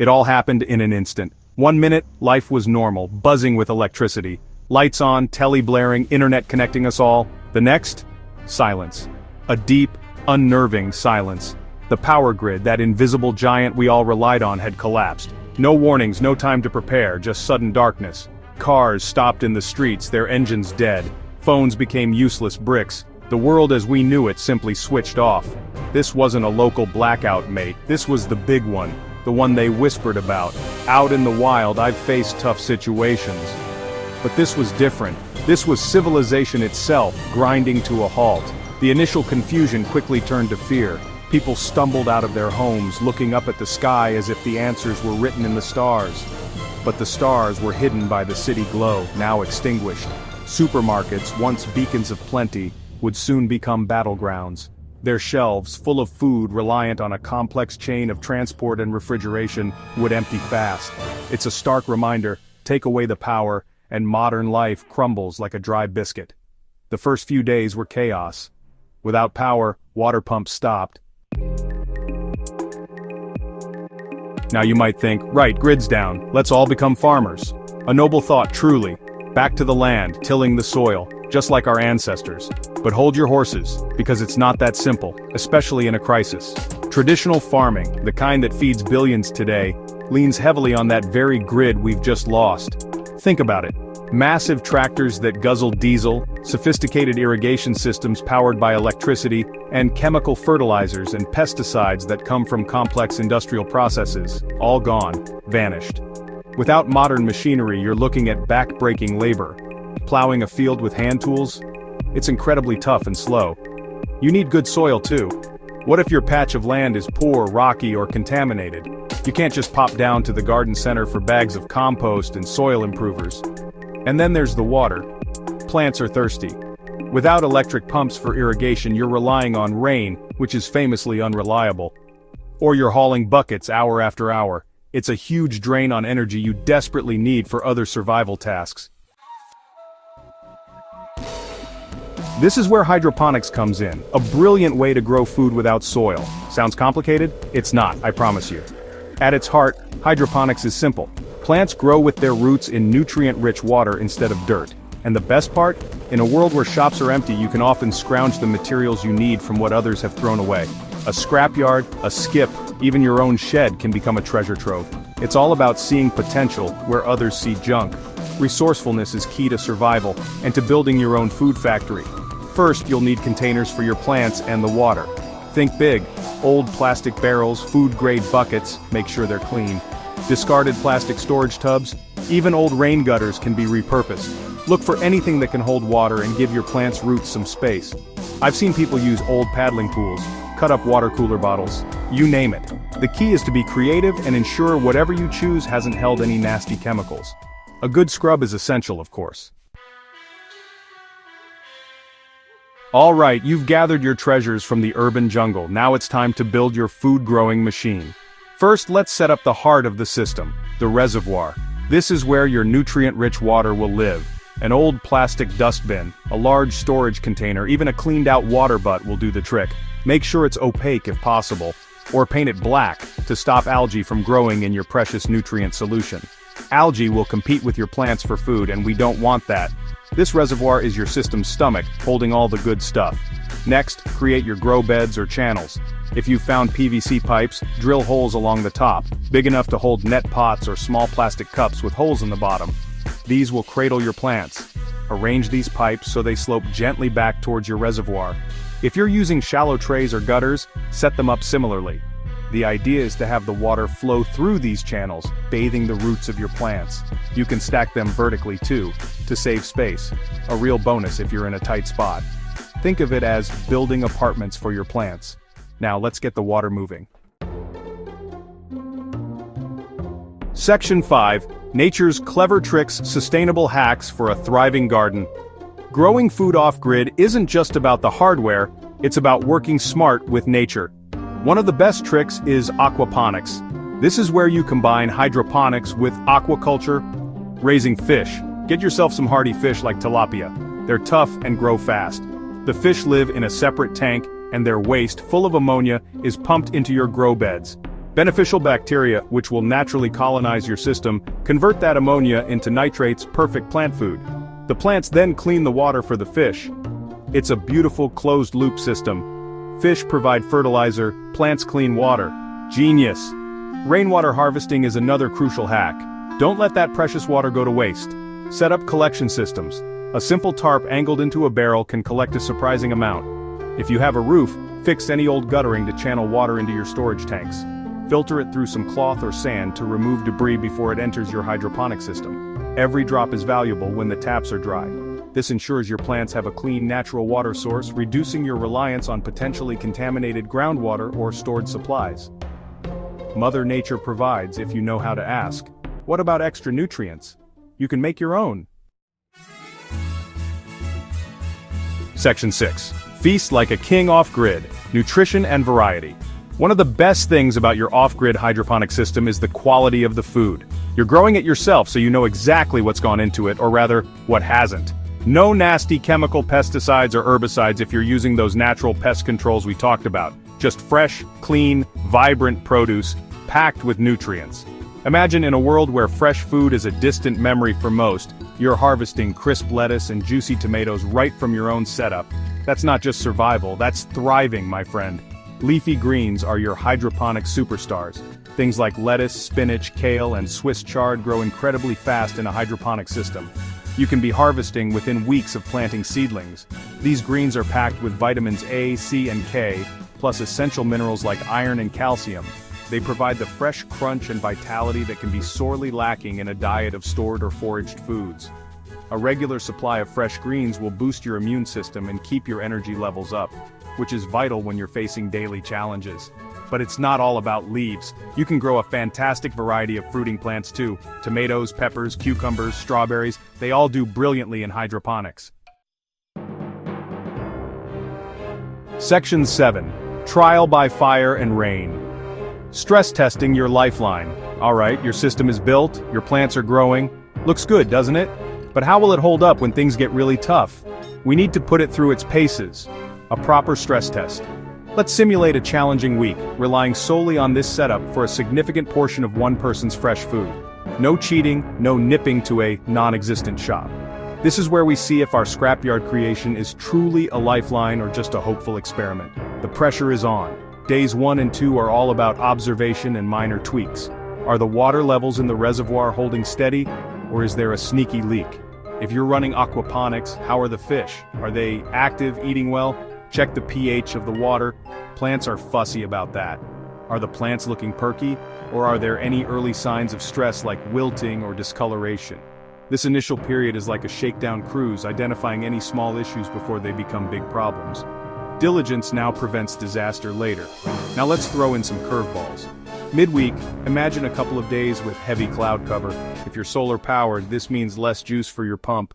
It all happened in an instant. 1 minute, life was normal, buzzing with electricity. Lights on, telly blaring, internet connecting us all. The next? Silence. A deep, unnerving silence. The power grid, that invisible giant we all relied on, had collapsed. No warnings, no time to prepare, just sudden darkness. Cars stopped in the streets, their engines dead. Phones became useless bricks. The world as we knew it simply switched off. This wasn't a local blackout, mate. This was the big one. The one they whispered about. Out in the wild, I've faced tough situations. But this was different. This was civilization itself, grinding to a halt. The initial confusion quickly turned to fear. People stumbled out of their homes, looking up at the sky as if the answers were written in the stars. But the stars were hidden by the city glow, now extinguished. Supermarkets, once beacons of plenty, would soon become battlegrounds. Their shelves, full of food reliant on a complex chain of transport and refrigeration, would empty fast. It's a stark reminder, take away the power, and modern life crumbles like a dry biscuit. The first few days were chaos. Without power, water pumps stopped. Now you might think, right, grid's down, let's all become farmers. A noble thought, truly. Back to the land, tilling the soil, just like our ancestors. But hold your horses, because it's not that simple, especially in a crisis. Traditional farming, the kind that feeds billions today, leans heavily on that very grid we've just lost. Think about it. Massive tractors that guzzle diesel, sophisticated irrigation systems powered by electricity, and chemical fertilizers and pesticides that come from complex industrial processes, all gone, vanished. Without modern machinery, you're looking at back-breaking labor. Plowing a field with hand tools? It's incredibly tough and slow. You need good soil too. What if your patch of land is poor, rocky, or contaminated? You can't just pop down to the garden center for bags of compost and soil improvers. And then there's the water. Plants are thirsty. Without electric pumps for irrigation, you're relying on rain, which is famously unreliable. Or you're hauling buckets hour after hour. It's a huge drain on energy you desperately need for other survival tasks. This is where hydroponics comes in, a brilliant way to grow food without soil. Sounds complicated? It's not, I promise you. At its heart, hydroponics is simple. Plants grow with their roots in nutrient-rich water instead of dirt. And the best part? In a world where shops are empty, you can often scrounge the materials you need from what others have thrown away. A scrapyard, a skip, even your own shed can become a treasure trove. It's all about seeing potential where others see junk. Resourcefulness is key to survival and to building your own food factory. First, you'll need containers for your plants and the water. Think big. Old plastic barrels, food-grade buckets, make sure they're clean. Discarded plastic storage tubs, even old rain gutters can be repurposed. Look for anything that can hold water and give your plant's roots some space. I've seen people use old paddling pools, cut up water cooler bottles, you name it. The key is to be creative and ensure whatever you choose hasn't held any nasty chemicals. A good scrub is essential, of course. All right, you've gathered your treasures from the urban jungle. Now it's time to build your food-growing machine. First, let's set up the heart of the system, the reservoir. This is where your nutrient-rich water will live. An old plastic dustbin, a large storage container, even a cleaned-out water butt will do the trick. Make sure it's opaque if possible, or paint it black to stop algae from growing in your precious nutrient solution. Algae will compete with your plants for food, and we don't want that. This reservoir is your system's stomach, holding all the good stuff. Next, create your grow beds or channels. If you've found PVC pipes, drill holes along the top, big enough to hold net pots or small plastic cups with holes in the bottom. These will cradle your plants. Arrange these pipes so they slope gently back towards your reservoir. If you're using shallow trays or gutters, set them up similarly. The idea is to have the water flow through these channels, bathing the roots of your plants. You can stack them vertically too, to save space. A real bonus if you're in a tight spot. Think of it as building apartments for your plants. Now let's get the water moving. Section 5. Nature's Clever Tricks, Sustainable Hacks for a Thriving Garden. Growing food off-grid isn't just about the hardware, it's about working smart with nature. One of the best tricks is aquaponics. This is where you combine hydroponics with aquaculture, raising fish. Get yourself some hardy fish like tilapia. They're tough and grow fast. The fish live in a separate tank, and their waste, full of ammonia, is pumped into your grow beds. Beneficial bacteria, which will naturally colonize your system, convert that ammonia into nitrates, perfect plant food. The plants then clean the water for the fish. It's a beautiful closed-loop system. Fish provide fertilizer, plants clean water. Genius! Rainwater harvesting is another crucial hack. Don't let that precious water go to waste. Set up collection systems. A simple tarp angled into a barrel can collect a surprising amount. If you have a roof, fix any old guttering to channel water into your storage tanks. Filter it through some cloth or sand to remove debris before it enters your hydroponic system. Every drop is valuable when the taps are dry. This ensures your plants have a clean, natural water source, reducing your reliance on potentially contaminated groundwater or stored supplies. Mother Nature provides if you know how to ask. What about extra nutrients? You can make your own. Section 6. Feast like a king off-grid. Nutrition and variety. One of the best things about your off-grid hydroponic system is the quality of the food. You're growing it yourself, so you know exactly what's gone into it, or rather, what hasn't. No nasty chemical pesticides or herbicides if you're using those natural pest controls we talked about. Just fresh, clean, vibrant produce, packed with nutrients. Imagine in a world where fresh food is a distant memory for most, you're harvesting crisp lettuce and juicy tomatoes right from your own setup. That's not just survival, that's thriving, my friend. Leafy greens are your hydroponic superstars. Things like lettuce, spinach, kale, and Swiss chard grow incredibly fast in a hydroponic system. You can be harvesting within weeks of planting seedlings. These greens are packed with vitamins A, C, and K, plus essential minerals like iron and calcium. They provide the fresh crunch and vitality that can be sorely lacking in a diet of stored or foraged foods. A regular supply of fresh greens will boost your immune system and keep your energy levels up, which is vital when you're facing daily challenges. But it's not all about leaves. You can grow a fantastic variety of fruiting plants too. Tomatoes, peppers, cucumbers, strawberries, they all do brilliantly in hydroponics. Section 7. Trial by fire and rain. Stress testing your lifeline. Alright, your system is built, your plants are growing. Looks good, doesn't it? But how will it hold up when things get really tough? We need to put it through its paces. A proper stress test. Let's simulate a challenging week, relying solely on this setup for a significant portion of one person's fresh food. No cheating, no nipping to a non-existent shop. This is where we see if our scrapyard creation is truly a lifeline or just a hopeful experiment. The pressure is on. Days 1 and 2 are all about observation and minor tweaks. Are the water levels in the reservoir holding steady, or is there a sneaky leak? If you're running aquaponics, how are the fish? Are they active, eating well? Check the pH of the water. Plants are fussy about that. Are the plants looking perky, or are there any early signs of stress like wilting or discoloration? This initial period is like a shakedown cruise, identifying any small issues before they become big problems. Diligence now prevents disaster later. Now let's throw in some curveballs. Midweek, imagine a couple of days with heavy cloud cover. If you're solar powered, this means less juice for your pump.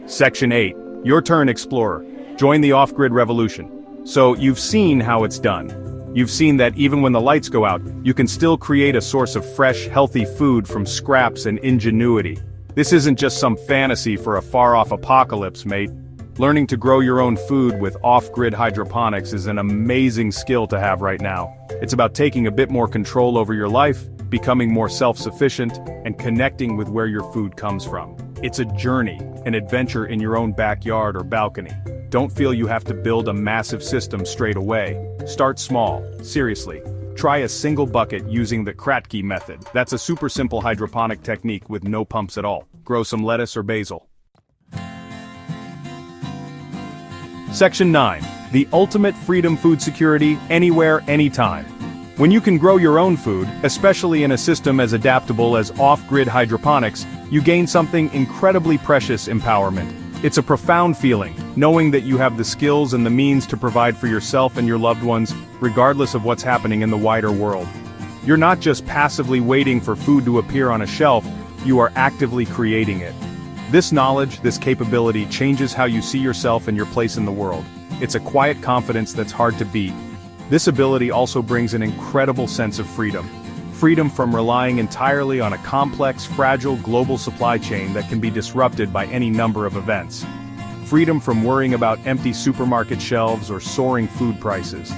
Section 8. Your turn, explorer. Join the off-grid revolution. So, you've seen how it's done. You've seen that even when the lights go out, you can still create a source of fresh, healthy food from scraps and ingenuity. This isn't just some fantasy for a far-off apocalypse, mate. Learning to grow your own food with off-grid hydroponics is an amazing skill to have right now. It's about taking a bit more control over your life, becoming more self-sufficient, and connecting with where your food comes from. It's a journey, an adventure in your own backyard or balcony. Don't feel you have to build a massive system straight away. Start small, seriously. Try a single bucket using the Kratky method. That's a super simple hydroponic technique with no pumps at all. Grow some lettuce or basil. Section 9. The ultimate freedom food security, anywhere, anytime. When you can grow your own food, especially in a system as adaptable as off-grid hydroponics, you gain something incredibly precious: empowerment. It's a profound feeling, knowing that you have the skills and the means to provide for yourself and your loved ones, regardless of what's happening in the wider world. You're not just passively waiting for food to appear on a shelf, you are actively creating it. This knowledge, this capability changes how you see yourself and your place in the world. It's a quiet confidence that's hard to beat. This ability also brings an incredible sense of freedom. Freedom from relying entirely on a complex, fragile global supply chain that can be disrupted by any number of events. Freedom from worrying about empty supermarket shelves or soaring food prices.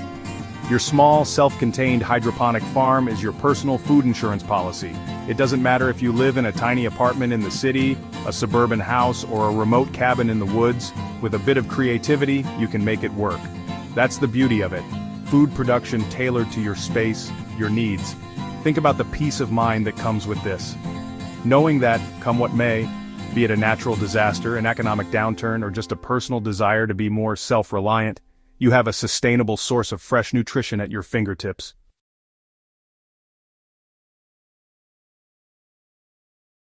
Your small, self-contained hydroponic farm is your personal food insurance policy. It doesn't matter if you live in a tiny apartment in the city, a suburban house, or a remote cabin in the woods. With a bit of creativity, you can make it work. That's the beauty of it. Food production tailored to your space, your needs. Think about the peace of mind that comes with this. Knowing that, come what may, be it a natural disaster, an economic downturn, or just a personal desire to be more self-reliant, you have a sustainable source of fresh nutrition at your fingertips.